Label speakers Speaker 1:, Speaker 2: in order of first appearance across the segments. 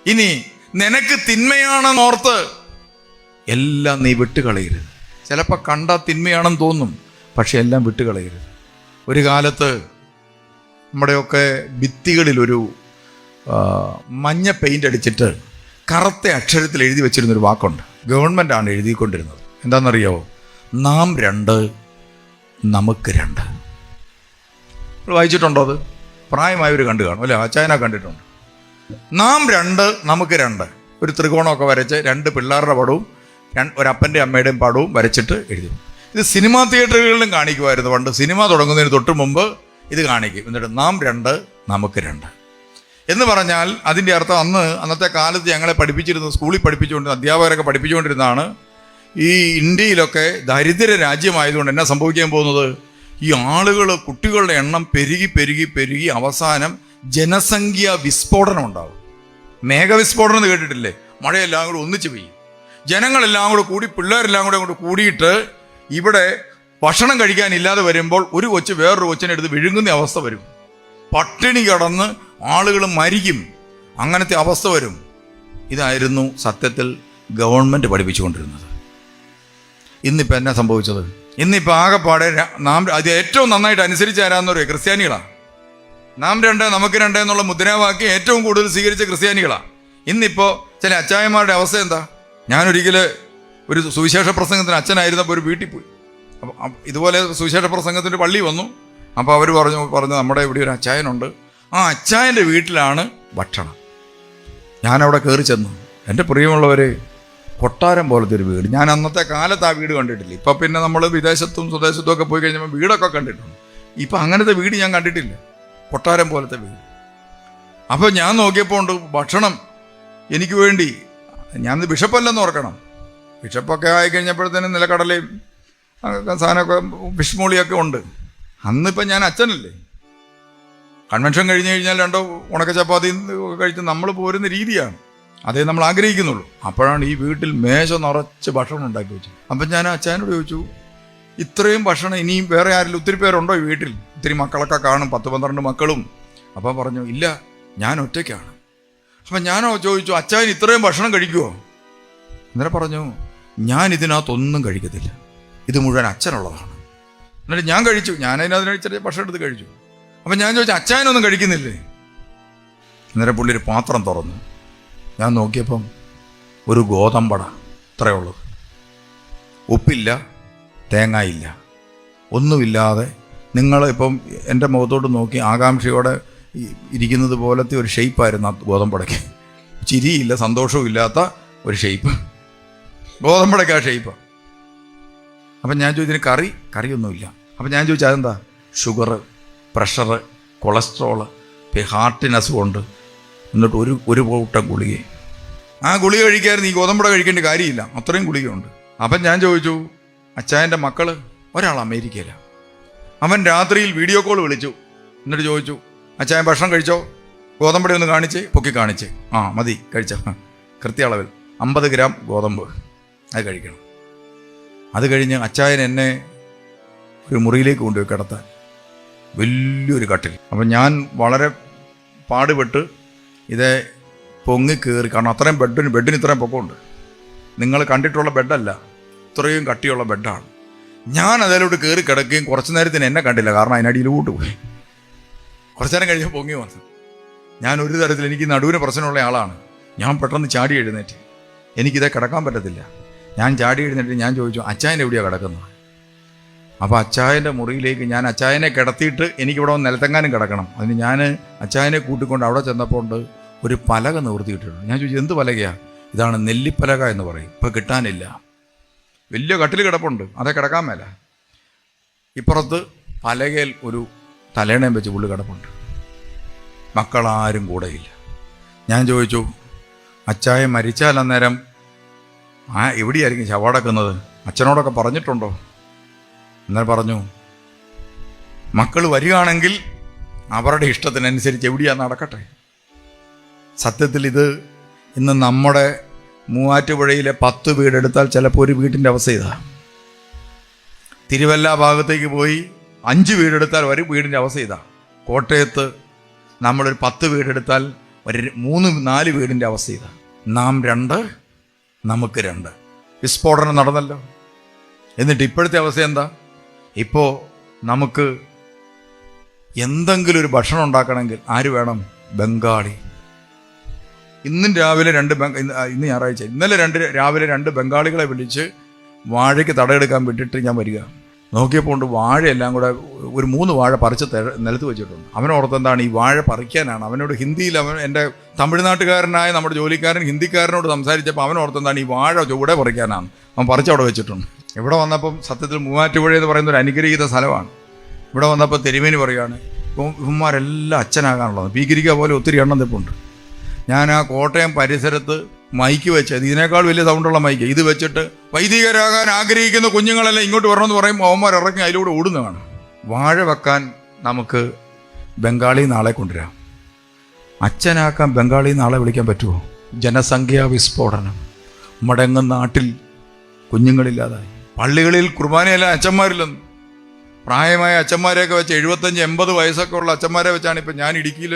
Speaker 1: ഇനി നിനക്ക് തിന്മയാണെന്നോർത്ത് എല്ലാം നീ വിട്ടുകളയരുത്. ചിലപ്പോൾ കണ്ടാൽ തിന്മയാണെന്ന് തോന്നും, പക്ഷെ എല്ലാം വിട്ടുകളയരുത്. ഒരു കാലത്ത് നമ്മുടെയൊക്കെ ഭിത്തികളിലൊരു മഞ്ഞ പെയിൻ്റ് അടിച്ചിട്ട് കറുത്ത അക്ഷരത്തിൽ എഴുതി വെച്ചിരുന്നൊരു വാക്കുണ്ട്. ഗവൺമെൻറ്റാണ് എഴുതിക്കൊണ്ടിരുന്നത്. എന്താണെന്നറിയോ? നാം രണ്ട് നമുക്ക് രണ്ട്. വായിച്ചിട്ടുണ്ടോ? അത് പ്രായമായവർ കണ്ടു കാണും അല്ലേ? അച്ചായന കണ്ടിട്ടുണ്ട്. നാം രണ്ട് നമുക്ക് രണ്ട്. ഒരു ത്രികോണമൊക്കെ വരച്ച് രണ്ട് പിള്ളേരുടെ പടവും ഒരപ്പൻ്റെ അമ്മയുടെയും പടവും വരച്ചിട്ട് എഴുതി. ഇത് സിനിമാ തിയേറ്ററുകളിലും കാണിക്കുമായിരുന്നു പണ്ട്. സിനിമ തുടങ്ങുന്നതിന് തൊട്ട് മുമ്പ് ഇത് കാണിക്കും. എന്നിട്ട് നാം രണ്ട് നമുക്ക് രണ്ട് എന്ന് പറഞ്ഞാൽ അതിൻ്റെ അർത്ഥം അന്നത്തെ കാലത്ത് ഞങ്ങളെ പഠിപ്പിച്ചിരുന്ന, സ്കൂളിൽ പഠിപ്പിച്ചുകൊണ്ടിരുന്ന അധ്യാപകരൊക്കെ പഠിപ്പിച്ചുകൊണ്ടിരുന്നതാണ്, ഈ ഇന്ത്യയിലൊക്കെ ദരിദ്ര രാജ്യമായതുകൊണ്ട് എന്നാ സംഭവിക്കാൻ പോകുന്നത്? ഈ കുട്ടികളുടെ എണ്ണം പെരുകി പെരുകി പെരുകി അവസാനം ജനസംഖ്യ വിസ്ഫോടനം ഉണ്ടാവും. മേഘവിസ്ഫോടനം എന്ന് കേട്ടിട്ടില്ലേ? മഴയെല്ലാം കൂടെ ഒന്നിച്ച് പെയ്യും, ജനങ്ങളെല്ലാം കൂടെ കൂടി, പിള്ളേരെല്ലാം കൂടെ കൂടിയിട്ട് ഇവിടെ ഭക്ഷണം കഴിക്കാനില്ലാതെ വരുമ്പോൾ ഒരു കൊച്ച് വേറൊരു കൊച്ചിനെ എടുത്ത് വിഴുങ്ങുന്ന അവസ്ഥ വരും. പട്ടിണി കിടന്ന് ആളുകൾ മരിക്കും. അങ്ങനത്തെ അവസ്ഥ വരും. ഇതായിരുന്നു സത്യത്തിൽ ഗവൺമെൻറ് പഠിപ്പിച്ചുകൊണ്ടിരുന്നത്. ഇന്നിപ്പോൾ എന്നാ സംഭവിച്ചത്? ഇന്നിപ്പോൾ ആകെപ്പാടെ അത് ഏറ്റവും നന്നായിട്ട് അനുസരിച്ച് തരാമെന്ന് പറയുക ക്രിസ്ത്യാനികളാണ്. നാം രണ്ട് നമുക്ക് രണ്ട് എന്നുള്ള മുദ്രാവാക്യം ഏറ്റവും കൂടുതൽ സ്വീകരിച്ച ക്രിസ്ത്യാനികളാണ്. ഇന്നിപ്പോൾ ചില അച്ചായന്മാരുടെ അവസ്ഥ എന്താ? ഞാനൊരിക്കൽ ഒരു സുവിശേഷ പ്രസംഗത്തിന് അച്ഛനായിരുന്നപ്പോൾ ഒരു വീട്ടിൽ പോയി. അപ്പം ഇതുപോലെ സുവിശേഷ പ്രസംഗത്തിൻ്റെ പള്ളി വന്നു. അപ്പോൾ അവർ പറഞ്ഞു നമ്മുടെ ഇവിടെ ഒരു അച്ചായനുണ്ട്, ആ അച്ചായൻ്റെ വീട്ടിലാണ് ഭക്ഷണം. ഞാനവിടെ കയറി ചെന്നു. എൻ്റെ പ്രിയമുള്ളവരെ, കൊട്ടാരം പോലത്തെ ഒരു വീട്. ഞാൻ അന്നത്തെ കാലത്ത് ആ വീട് കണ്ടിട്ടില്ല. ഇപ്പം പിന്നെ നമ്മൾ വിദേശത്തും സ്വദേശത്തും ഒക്കെ പോയി കഴിഞ്ഞപ്പോൾ വീടൊക്കെ കണ്ടിട്ടുണ്ട്. ഇപ്പം അങ്ങനത്തെ വീട് ഞാൻ കണ്ടിട്ടില്ല. കൊട്ടാരം പോലത്തെ വീട്. അപ്പോൾ ഞാൻ നോക്കിയപ്പോൾ ഉണ്ട് ഭക്ഷണം എനിക്ക് വേണ്ടി. ഞാൻ ബിഷപ്പല്ലെന്ന് ഓർക്കണം. ബിഷപ്പൊക്കെ ആയിക്കഴിഞ്ഞപ്പോഴത്തേനും നിലക്കടലയും സാധനമൊക്കെ ഫിഷ്മോളിയൊക്കെ ഉണ്ട്. അന്നിപ്പം ഞാൻ അച്ഛനല്ലേ. കൺവെൻഷൻ കഴിഞ്ഞ് കഴിഞ്ഞാൽ 2 ഉണക്ക ചപ്പാത്തി കഴിച്ച് നമ്മൾ പോരുന്ന രീതിയാണ്. അതേ നമ്മൾ ആഗ്രഹിക്കുന്നുള്ളൂ. അപ്പോഴാണ് ഈ വീട്ടിൽ മേശ നിറച്ച് ഭക്ഷണം ഉണ്ടാക്കി വെച്ചത്. അപ്പം ഞാൻ അച്ഛനോട് ചോദിച്ചു, ഇത്രയും ഭക്ഷണം ഇനിയും വേറെ ആരെങ്കിലും ഒത്തിരി പേരുണ്ടോ ഈ വീട്ടിൽ? ഒത്തിരി മക്കളൊക്കെ കാണും, 10-12 മക്കളും. അപ്പം പറഞ്ഞു, ഇല്ല, ഞാൻ ഒറ്റയ്ക്കാണ്. അപ്പം ഞാനോ ചോദിച്ചു, അച്ഛൻ ഇത്രയും ഭക്ഷണം കഴിക്കുമോ? അന്നേരം പറഞ്ഞു, ഞാൻ ഇതിനകത്തൊന്നും കഴിക്കത്തില്ല, ഇത് മുഴുവൻ അച്ഛനുള്ളതാണ്. എന്നിട്ട് ഞാൻ കഴിച്ചു. ഞാനതിനകത്ത് ചെറിയ ഭക്ഷണം എടുത്ത് കഴിച്ചു. അപ്പം ഞാൻ ചോദിച്ചു, അച്ഛനൊന്നും കഴിക്കുന്നില്ലേ? അന്നേരം പുള്ളി ഒരു പാത്രം തുറന്നു. ഞാൻ നോക്കിയപ്പം ഒരു ഗോതമ്പട ഇത്രയുള്ളത്, ഉപ്പില്ല, തേങ്ങയില്ല, ഒന്നുമില്ലാതെ. നിങ്ങളിപ്പം എൻ്റെ മുഖത്തോട്ട് നോക്കി ആകാംക്ഷയോടെ ഇരിക്കുന്നത് പോലത്തെ ഒരു ഷെയ്പ്പായിരുന്നു ആ ഗോതമ്പടയ്ക്ക്. ചിരിയില്ല, സന്തോഷവും ഇല്ലാത്ത ഒരു ഷെയ്പ്പ്. ഗോതമ്പടയ്ക്ക് ആ ഷെയ്പ്പ്. അപ്പം ഞാൻ ചോദിച്ചതിന് കറിയൊന്നുമില്ല. അപ്പം ഞാൻ ചോദിച്ചു, അതെന്താ? ഷുഗർ, പ്രഷർ, കൊളസ്ട്രോള്, ഹാർട്ടിന് അസുഖമുണ്ട്. എന്നിട്ട് ഒരു കൂട്ടം ഗുളിക. ആ ഗുളിക കഴിക്കായിരുന്നു, ഈ ഗോതമ്പട കഴിക്കേണ്ട കാര്യമില്ല, അത്രയും ഗുളികയുണ്ട്. അപ്പം ഞാൻ ചോദിച്ചു, അച്ചായൻ്റെ മക്കൾ ഒരാൾ അമേരിക്കയിലാണ്. അവൻ രാത്രിയിൽ വീഡിയോ കോൾ വിളിച്ചു. എന്നിട്ട് ചോദിച്ചു, അച്ചായൻ ഭക്ഷണം കഴിച്ചോ? ഗോതമ്പട ഒന്ന് കാണിച്ച്, പൊക്കി കാണിച്ച്. ആ മതി, കഴിച്ചോ. കൃത്യ അളവിൽ 50 ഗ്രാം ഗോതമ്പ് അത് കഴിക്കണം. അത് കഴിഞ്ഞ് അച്ചായൻ എന്നെ ഒരു മുറിയിലേക്ക് കൊണ്ടുപോയി കിടത്താൻ, വലിയൊരു കട്ടിൽ. അപ്പം ഞാൻ വളരെ പാടുപെട്ട് ഇതേ പൊങ്ങിക്കേറി, കാരണം അത്രയും ബെഡിന് ഇത്രയും പൊക്കമുണ്ട്. നിങ്ങൾ കണ്ടിട്ടുള്ള ബെഡല്ല, ഇത്രയും കട്ടിയുള്ള ബെഡാണ്. ഞാൻ അതിലോട്ട് കയറി കിടക്കുകയും കുറച്ച് നേരത്തിന് എന്നെ കണ്ടില്ല, കാരണം അതിനടിയിലോട്ട് പോയി. കുറച്ച് നേരം കഴിഞ്ഞ് പൊങ്ങി വന്നു. ഞാൻ ഒരു തരത്തിൽ, എനിക്ക് നടുവിന് പ്രശ്നമുള്ള ആളാണ്. ഞാൻ പെട്ടെന്ന് ചാടി എഴുന്നേറ്റ്. എനിക്കിതേ കിടക്കാൻ പറ്റത്തില്ല. ഞാൻ ചാടി എഴുന്നേറ്റ് ഞാൻ ചോദിച്ചു, അച്ചായൻ എവിടെയാണ് കിടക്കുന്നത്? അപ്പോൾ അച്ചായൻ്റെ മുറിയിലേക്ക് ഞാൻ അച്ചായനെ കിടത്തിയിട്ട് എനിക്കിവിടെ വന്ന് നിലത്തെങ്ങാനും കിടക്കണം. അതിന് ഞാൻ അച്ചായനെ കൂട്ടിക്കൊണ്ട് അവിടെ ചെന്നപ്പോൾ ഉണ്ട് ഒരു പലക നിവർത്തിയിട്ടുണ്ട്. ഞാൻ ചോദിച്ചു, എന്ത് പലകയാണ്? ഇതാണ് നെല്ലിപ്പലക എന്ന് പറയും. ഇപ്പോൾ കിട്ടാനില്ല. വലിയ കട്ടിൽ കിടപ്പുണ്ട്, അതേ കിടക്കാൻ മേല. ഇപ്പുറത്ത് പലകയിൽ ഒരു തലേണയും വെച്ച് പുള്ളി കിടപ്പുണ്ട്. മക്കളാരും കൂടെയില്ല. ഞാൻ ചോദിച്ചു, അച്ചായൻ മരിച്ചാൽ അന്നേരം എവിടെയായിരിക്കും ശവടക്കുന്നത്? അച്ഛനോടൊക്കെ പറഞ്ഞിട്ടുണ്ടോ? എന്നാൽ പറഞ്ഞു, മക്കൾ വരികയാണെങ്കിൽ അവരുടെ ഇഷ്ടത്തിനനുസരിച്ച് എവിടെയാ നടക്കട്ടെ. സത്യത്തിൽ ഇത് ഇന്ന് നമ്മുടെ മൂവാറ്റുപുഴയിലെ 10 വീടെടുത്താൽ ചിലപ്പോൾ ഒരു വീട്ടിൻ്റെ അവസ്ഥ ഇതാ. തിരുവല്ല ഭാഗത്തേക്ക് പോയി 5 വീടെടുത്താൽ ഒരു വീടിൻ്റെ അവസ്ഥ ഇതാ. കോട്ടയത്ത് നമ്മളൊരു 10 വീടെടുത്താൽ 3-4 വീടിൻ്റെ അവസ്ഥ ഇതാ. നാം 2, നമുക്ക് 2. വിസ്ഫോടനം നടന്നല്ലോ. എന്നിട്ട് ഇപ്പോഴത്തെ അവസ്ഥ എന്താ? ഇപ്പോൾ നമുക്ക് എന്തെങ്കിലും ഒരു ഭക്ഷണം ഉണ്ടാക്കണമെങ്കിൽ ആര് വേണം? ബംഗാളി. ഇന്നും രാവിലെ ഇന്ന് ഞായറാഴ്ച, ഇന്നലെ രാവിലെ 2 ബംഗാളികളെ വിളിച്ച് വാഴയ്ക്ക് തടയെടുക്കാൻ വിട്ടിട്ട് ഞാൻ വരിക. നോക്കിയപ്പോൾ ഉണ്ട് വാഴയെല്ലാം കൂടെ ഒരു 3 വാഴ പറിച്ച് നിലത്ത് വെച്ചിട്ടുണ്ട്. അവനോർത്തെന്താണ് ഈ വാഴ പറിക്കാനാണ്. അവനോട് ഹിന്ദിയിൽ എൻ്റെ തമിഴ്നാട്ടുകാരനായ നമ്മുടെ ജോലിക്കാരൻ ഹിന്ദിക്കാരനോട് സംസാരിച്ചപ്പോൾ അവനോർത്തെന്താണ് ഈ വാഴ ചുവടെ പറിക്കാനാണ്. അവൻ പറിച്ചവിടെ വെച്ചിട്ടുണ്ട്. ഇവിടെ വന്നപ്പം സത്യത്തിൽ മൂവാറ്റുപുഴ എന്ന് പറയുന്ന ഒരു അനുഗ്രഹീത സ്ഥലമാണ്. ഇവിടെ വന്നപ്പോൾ തിരുമേനി പറയുകയാണ്, ഇവന്മാരെല്ലാം അച്ഛനാകാനുള്ളത്. പീക്കിരിക്ക പോലെ ഒത്തിരി എണ്ണം തെപ്പുണ്ട്. ഞാൻ ആ കോട്ടയം പരിസരത്ത് മൈക്ക് വെച്ചത്, ഇതിനേക്കാൾ വലിയ സൗണ്ടുള്ള മൈക്ക് ഇത് വെച്ചിട്ട് വൈദികരാകാൻ ആഗ്രഹിക്കുന്ന കുഞ്ഞുങ്ങളെല്ലാം ഇങ്ങോട്ട് വരണമെന്ന് പറയുമ്പോൾ അവന്മാർ ഇറങ്ങി അതിലൂടെ ഓടുന്നതാണ്. വാഴ വെക്കാൻ നമുക്ക് ബംഗാളി നാളെ കൊണ്ടുവരാം. അച്ഛനാക്കാൻ ബംഗാളി നാളെ വിളിക്കാൻ പറ്റുമോ? ജനസംഖ്യാ വിസ്ഫോടനം. മടങ്ങുന്ന നാട്ടിൽ കുഞ്ഞുങ്ങളില്ലാതായി. പള്ളികളിൽ കുർബാനയെല്ലാം അച്ഛന്മാരില്ലെന്ന്. പ്രായമായ അച്ഛന്മാരെയൊക്കെ വെച്ച് 75-80 വയസ്സൊക്കെ ഉള്ള അച്ഛന്മാരെ വെച്ചാണ് ഇപ്പം ഞാൻ ഇടുക്കിയിൽ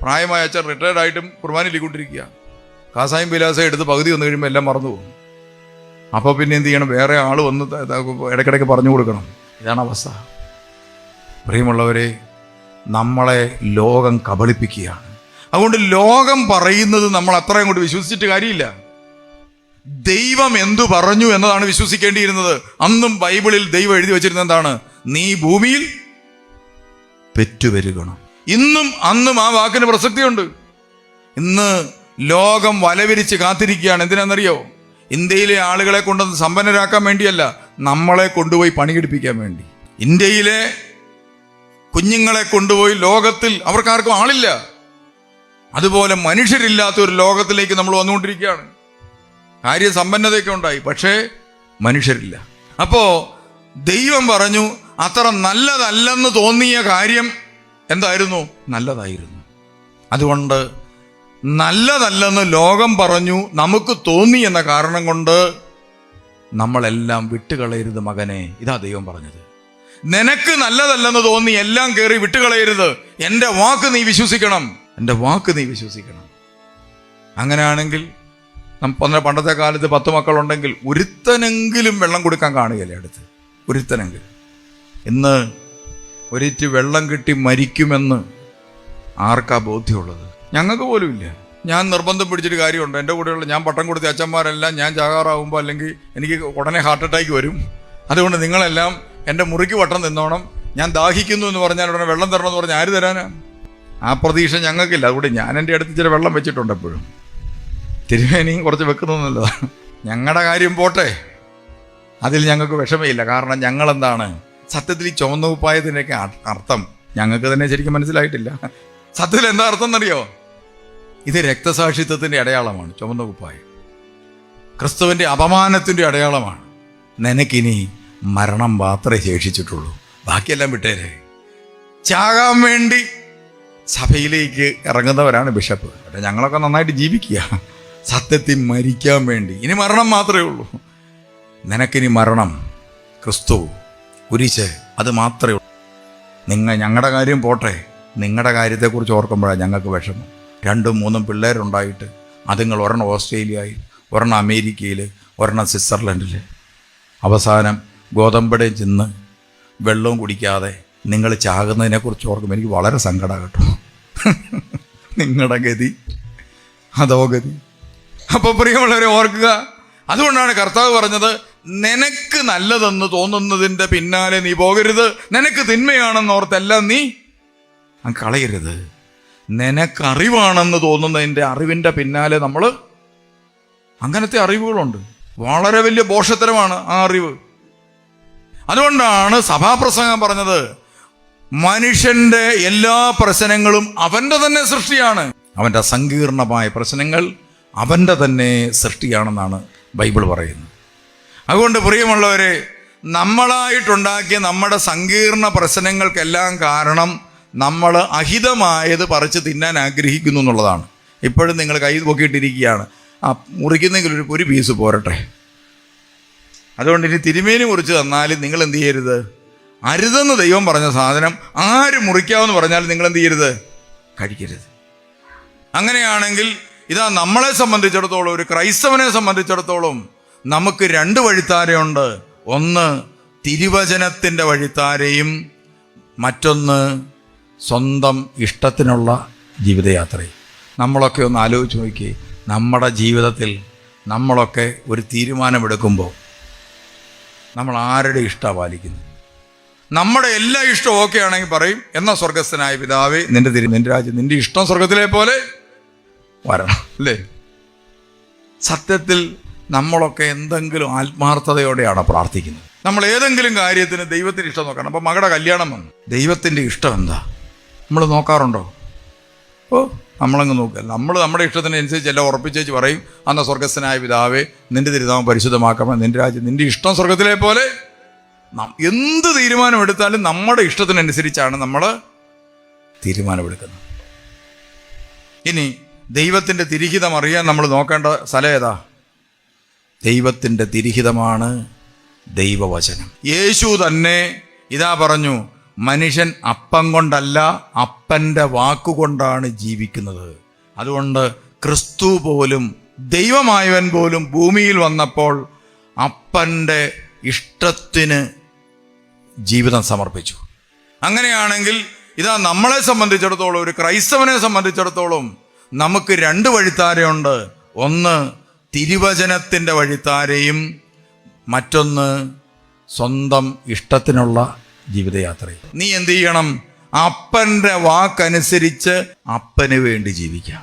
Speaker 1: പ്രായമായ അച്ഛൻ റിട്ടയർഡായിട്ടും കുർബാനയിലേക്കൊണ്ടിരിക്കുക. കാസായും വിലാസം എടുത്ത് പകുതി വന്നു കഴിയുമ്പോൾ എല്ലാം മറന്നു പോകും. അപ്പോൾ പിന്നെ എന്ത് ചെയ്യണം? വേറെ ആൾ വന്ന് ഇടയ്ക്കിടയ്ക്ക് പറഞ്ഞു കൊടുക്കണം. ഇതാണ് അവസ്ഥ. പ്രിയമുള്ളവരെ, നമ്മളെ ലോകം കബളിപ്പിക്കുകയാണ്. അതുകൊണ്ട് ലോകം പറയുന്നത് നമ്മൾ അത്രയും കൊണ്ട് വിശ്വസിച്ചിട്ട് കാര്യമില്ല. ദൈവം എന്തു പറഞ്ഞു എന്നതാണ് വിശ്വസിക്കേണ്ടിയിരുന്നത്. അന്നും ബൈബിളിൽ ദൈവം എഴുതി വെച്ചിരുന്നത് എന്താണ്? നീ ഭൂമിയിൽ പെറ്റുപെരുകണം. ഇന്നും അന്നും ആ വാക്കിന് പ്രസക്തിയുണ്ട്. ഇന്ന് ലോകം വലവിരിച്ച് കാത്തിരിക്കുകയാണ്. എന്തിനാണെന്നറിയോ? ഇന്ത്യയിലെ ആളുകളെ കൊണ്ടൊന്ന് സമ്പന്നരാക്കാൻ വേണ്ടിയല്ല, നമ്മളെ കൊണ്ടുപോയി പണിയെടുപ്പിക്കാൻ വേണ്ടി. ഇന്ത്യയിലെ കുഞ്ഞുങ്ങളെ കൊണ്ടുപോയി ലോകത്തിൽ അവർക്കാർക്കും ആളില്ല. അതുപോലെ മനുഷ്യരില്ലാത്ത ഒരു ലോകത്തിലേക്ക് നമ്മൾ വന്നുകൊണ്ടിരിക്കുകയാണ്. കാര്യം സമ്പന്നതയൊക്കെ ഉണ്ടായി, പക്ഷേ മനുഷ്യരില്ല. അപ്പോ ദൈവം പറഞ്ഞു, അത്ര നല്ലതല്ലെന്ന് തോന്നിയ കാര്യം എന്തായിരുന്നു? നല്ലതായിരുന്നു. അതുകൊണ്ട് നല്ലതല്ലെന്ന് ലോകം പറഞ്ഞു, നമുക്ക് തോന്നി എന്ന കാരണം കൊണ്ട് നമ്മളെല്ലാം വിട്ടുകളയരുത് മകനെ. ഇതാ ദൈവം പറഞ്ഞത്. നിനക്ക് നല്ലതല്ലെന്ന് തോന്നി എല്ലാം കയറി വിട്ടുകളയരുത്. എൻ്റെ വാക്ക് നീ വിശ്വസിക്കണം. എൻ്റെ വാക്ക് നീ വിശ്വസിക്കണം. അങ്ങനെയാണെങ്കിൽ പണ്ടത്തെ കാലത്ത് 10 മക്കളുണ്ടെങ്കിൽ ഒരുത്തനെങ്കിലും വെള്ളം കൊടുക്കാൻ കാണുകയല്ലേ അടുത്ത്? ഒരുത്തനെങ്കിലും. ഇന്ന് ഒരിറ്റ് വെള്ളം കിട്ടി മരിക്കുമെന്ന് ആർക്കാ ബോധ്യമുള്ളത്? ഞങ്ങൾക്ക് പോലും ഇല്ല. ഞാൻ നിർബന്ധം പിടിച്ചിട്ട് കാര്യമുണ്ട്. എൻ്റെ കൂടെയുള്ള ഞാൻ പട്ടം കൊടുത്ത അച്ഛന്മാരെല്ലാം ഞാൻ ചാകാറാവുമ്പോൾ അല്ലെങ്കിൽ എനിക്ക് ഉടനെ ഹാർട്ട് അറ്റാക്ക് വരും. അതുകൊണ്ട് നിങ്ങളെല്ലാം എൻ്റെ മുറിക്ക് വട്ടം നിന്നോണം. ഞാൻ ദാഹിക്കുന്നു എന്ന് പറഞ്ഞാൽ ഉടനെ വെള്ളം തരണമെന്ന് പറഞ്ഞാൽ ആര് തരാനാ? ആ പ്രതീക്ഷ ഞങ്ങൾക്കില്ല. അതുകൊണ്ട് ഞാൻ എൻ്റെ അടുത്ത് ചില വെള്ളം വെച്ചിട്ടുണ്ട് എപ്പോഴും. തിരുമേനിയും കുറച്ച് വെക്കുന്നതല്ലോ. ഞങ്ങളുടെ കാര്യം പോട്ടെ, അതിൽ ഞങ്ങൾക്ക് വിഷമയില്ല. കാരണം ഞങ്ങളെന്താണ് സത്യത്തിൽ ഈ ചുവന്ന കുപ്പായത്തിൻ്റെയൊക്കെ അർത്ഥം ഞങ്ങൾക്ക് തന്നെ ശരിക്കും മനസ്സിലായിട്ടില്ല. സത്യത്തിൽ എന്താ അർത്ഥം എന്നറിയോ? ഇത് രക്തസാക്ഷിത്വത്തിൻ്റെ അടയാളമാണ്. ചുവന്ന കുപ്പായം ക്രിസ്തുവിൻ്റെ അപമാനത്തിൻ്റെ അടയാളമാണ്. നിനക്കിനി മരണം മാത്രമേ ശേഷിച്ചിട്ടുള്ളൂ. ബാക്കിയെല്ലാം വിട്ടേരെ. ചാകാൻ വേണ്ടി സഭയിലേക്ക് ഇറങ്ങുന്നവരാണ് ബിഷപ്പ്. ഞങ്ങളൊക്കെ നന്നായിട്ട് ജീവിക്കുക. സത്യത്തിൽ മരിക്കാൻ വേണ്ടി ഇനി മരണം മാത്രമേ ഉള്ളൂ. നിനക്കിനി മരണം, ക്രിസ്തു, കുരിശ്, അത് മാത്രമേ ഉള്ളൂ. ഞങ്ങളുടെ കാര്യം പോട്ടെ, നിങ്ങളുടെ കാര്യത്തെക്കുറിച്ച് ഓർക്കുമ്പോഴാണ് ഞങ്ങൾക്ക് വിഷമം. 2-3 പിള്ളേരുണ്ടായിട്ട് അതുങ്ങൾ ഒരെണ്ണം ഓസ്ട്രേലിയയിൽ, ഒരെണ്ണം അമേരിക്കയിൽ, ഒരെണ്ണം സ്വിറ്റ്സർലൻഡിൽ. അവസാനം ഗോതമ്പടയും ചെന്ന് വെള്ളവും കുടിക്കാതെ നിങ്ങൾ ചാകുന്നതിനെക്കുറിച്ച് ഓർക്കുമ്പോൾ എനിക്ക് വളരെ സങ്കടം കേട്ടോ. നിങ്ങളുടെ ഗതി അതോ ഗതി. അപ്പോൾ പ്രിയമുള്ളവരെ ഓർക്കുക. അതുകൊണ്ടാണ് കർത്താവ് പറഞ്ഞത്, നിനക്ക് നല്ലതെന്ന് തോന്നുന്നതിൻ്റെ പിന്നാലെ നീ പോകരുത്. നിനക്ക് തിന്മയാണെന്ന് ഓർത്തെല്ലാം നീ കളയരുത്. നിനക്കറിവാണെന്ന് തോന്നുന്നതിൻ്റെ അറിവിൻ്റെ പിന്നാലെ നമ്മൾ, അങ്ങനത്തെ അറിവുകളുണ്ട്. വളരെ വലിയ ഭോഷത്തരമാണ് ആ അറിവ്. അതുകൊണ്ടാണ് സഭാപ്രസംഗം പറഞ്ഞത്, മനുഷ്യന്റെ എല്ലാ പ്രശ്നങ്ങളും അവൻ്റെ തന്നെ സൃഷ്ടിയാണ്. അവൻ്റെ സങ്കീർണമായ പ്രശ്നങ്ങൾ അവൻ്റെ തന്നെ സൃഷ്ടിയാണെന്നാണ് ബൈബിൾ പറയുന്നത്. അതുകൊണ്ട് പ്രിയമുള്ളവരെ, നമ്മളായിട്ടുണ്ടാക്കിയ നമ്മുടെ സങ്കീർണ പ്രശ്നങ്ങൾക്കെല്ലാം കാരണം നമ്മൾ അഹിതമായത് പറിച്ച് തിന്നാൻ ആഗ്രഹിക്കുന്നു എന്നുള്ളതാണ്. ഇപ്പോഴും നിങ്ങൾ കൈ പൊക്കിയിട്ടിരിക്കുകയാണ്, മുറിക്കുന്നെങ്കിൽ ഒരു പീസ് പോരട്ടെ. അതുകൊണ്ട് ഇനി തിരുമേനി മുറിച്ച് തന്നാലും നിങ്ങൾ എന്ത് ചെയ്യരുത്? അരുതെന്ന് ദൈവം പറഞ്ഞ സാധനം ആര് മുറിക്കാമെന്ന് പറഞ്ഞാലും നിങ്ങൾ എന്ത് ചെയ്യരുത്? കഴിക്കരുത്. അങ്ങനെയാണെങ്കിൽ ഇതാ നമ്മളെ സംബന്ധിച്ചിടത്തോളം, ഒരു ക്രൈസ്തവനെ സംബന്ധിച്ചിടത്തോളം നമുക്ക് രണ്ട് വഴിത്താരയുണ്ട്. ഒന്ന് തിരുവചനത്തിൻ്റെ വഴിത്താരയും മറ്റൊന്ന് സ്വന്തം ഇഷ്ടത്തിനുള്ള ജീവിതയാത്രയും. നമ്മളൊക്കെ ഒന്ന് ആലോചിച്ച് നോക്കി, നമ്മുടെ ജീവിതത്തിൽ നമ്മളൊക്കെ ഒരു തീരുമാനമെടുക്കുമ്പോൾ നമ്മൾ ആരുടെ ഇഷ്ടമാണ് പാലിക്കുന്നത്? നമ്മുടെ എല്ലാ ഇഷ്ടവും ഓക്കെ ആണെങ്കിൽ പറയും, എന്നാ സ്വർഗസ്ഥനായ പിതാവേ, നിന്റെ രാജ്യം, നിന്റെ ഇഷ്ടം സ്വർഗത്തിലെ പോലെ വരണം, അല്ലേ? സത്യത്തിൽ നമ്മളൊക്കെ എന്തെങ്കിലും ആത്മാർത്ഥതയോടെയാണ് പ്രാർത്ഥിക്കുന്നത്. നമ്മൾ ഏതെങ്കിലും കാര്യത്തിന് ദൈവത്തിൻ്റെ ഇഷ്ടം നോക്കണം. അപ്പോൾ മകളുടെ കല്യാണം വന്നു, ദൈവത്തിൻ്റെ ഇഷ്ടം എന്താ നമ്മൾ നോക്കാറുണ്ടോ? നമ്മളങ്ങ് നോക്കുക. നമ്മൾ നമ്മുടെ ഇഷ്ടത്തിനനുസരിച്ച് എല്ലാം ഉറപ്പിച്ചേച്ച് പറയും, അന്ന സ്വർഗസ്ഥനായ പിതാവേ, നിന്റെ തിരുനാമം പരിശുദ്ധമാക്കണം, നിന്റെ രാജ്യം, നിന്റെ ഇഷ്ടം സ്വർഗത്തിലെ പോലെ. എന്ത് തീരുമാനമെടുത്താലും നമ്മുടെ ഇഷ്ടത്തിനനുസരിച്ചാണ് നമ്മൾ തീരുമാനമെടുക്കുന്നത്. ഇനി ദൈവത്തിൻ്റെ തിരിഹിതം അറിയാൻ നമ്മൾ നോക്കേണ്ട സ്ഥലം ഏതാ? ദൈവത്തിൻ്റെ തിരിഹിതമാണ് ദൈവവചനം. യേശു തന്നെ ഇതാ പറഞ്ഞു, മനുഷ്യൻ അപ്പം കൊണ്ടല്ല അപ്പൻ്റെ വാക്കുകൊണ്ടാണ് ജീവിക്കുന്നത്. അതുകൊണ്ട് ക്രിസ്തു പോലും, ദൈവമായവൻ പോലും ഭൂമിയിൽ വന്നപ്പോൾ അപ്പൻ്റെ ഇഷ്ടത്തിന് ജീവിതം സമർപ്പിച്ചു. അങ്ങനെയാണെങ്കിൽ ഇതാ നമ്മളെ സംബന്ധിച്ചിടത്തോളം, ഒരു ക്രൈസ്തവനെ സംബന്ധിച്ചിടത്തോളം നമുക്ക് രണ്ട് വഴിത്താരയുണ്ട്. ഒന്ന് തിരുവചനത്തിൻ്റെ വഴിത്താരയും മറ്റൊന്ന് സ്വന്തം ഇഷ്ടത്തിനുള്ള ജീവിതയാത്രയും. നീ എന്ത് ചെയ്യണം? അപ്പൻ്റെ വാക്കനുസരിച്ച് അപ്പന് വേണ്ടി ജീവിക്കാം.